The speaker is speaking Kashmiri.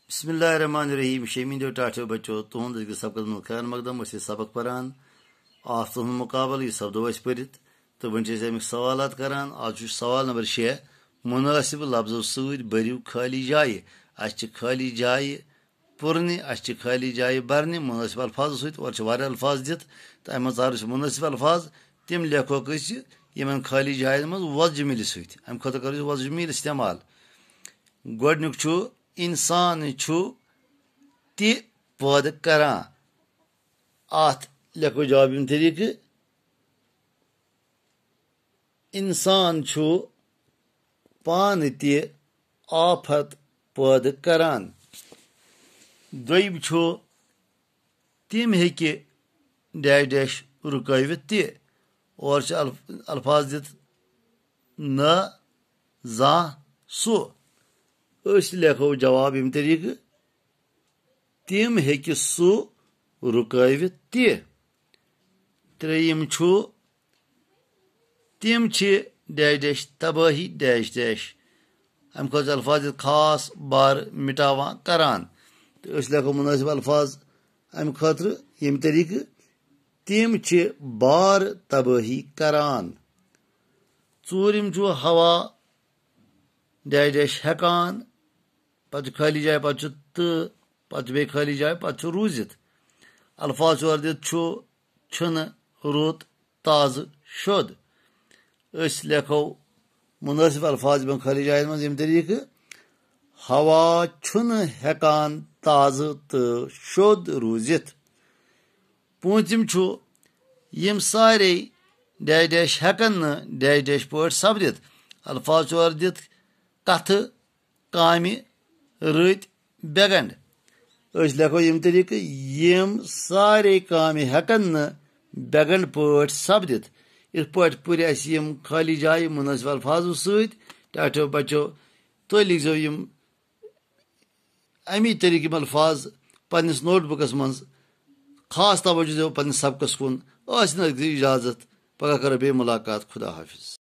बिस्मिल्लाहिर्रहमानिर्रहीम शेमिंदो टाठो बच्चो तुहद सबक खैर मकदम सबक पान आफ तुहद मुकाबल यह सपदो परित तो वन अमिक सवाल करान आज सवाल नंबर 6 मुनासिब लफ्जों सत बरू खाली जाय खाली जाय पुरन खाली जाय बरन मुनासिब अल्फाजों सत और अल्फाज दित तो अम मज मुनासिब अल्फाज तम लेखो इन खाली जायन मज वज मिल सत अम खुद कर वज मिल इस्तेमाल गोडनुक इंसान ति पद करान अत लेखो जवाब तरीक इंसान पान ति आफत पद करान दोयम तिम हेकि डैश डैश रुकवित ति और अल्फाज दित न जा सो लेखो जवाब यम तरीक तिम हेकि सु रुकवित ति त्रेयम तिम डैश डैश तबाही डैश डैश अम खुद अल्फाज खास बार मिटावा करान तो लेखो मुनासिब अल्फाज अम खतर यम तरीक तिम बार तबाही करान चूरिम हवा डैश डैश हेकान पत खाली जाए पत बे खाली जाए पत रूजित अल्फाज दित छन रुत ताज शुद लेखो मुनासिब अल्फाज में खाली जाए मज यम तरीक हवा छुन हेकान ताज तो शुद रूजित पूंतिम यम सारे डैश डैश हेकन न डैश डैश पट सपदित अल्फाज दित कथ कामि रत बेगंड लेखो यम तरीक यम सारे काम हेकन न बेगंड पट सपदित इत पे पुर यम खाली जाय मुनासिब अल्फाजों सत टाठो बच्चो तुम लिखो यम अमी तरीक अल्फाज पन्निस नोटबुकस मज खास तवज्जो दो पन्निस सबकस कुन इजाजत पगह करो बे मुलाकात खुदा हाफिज।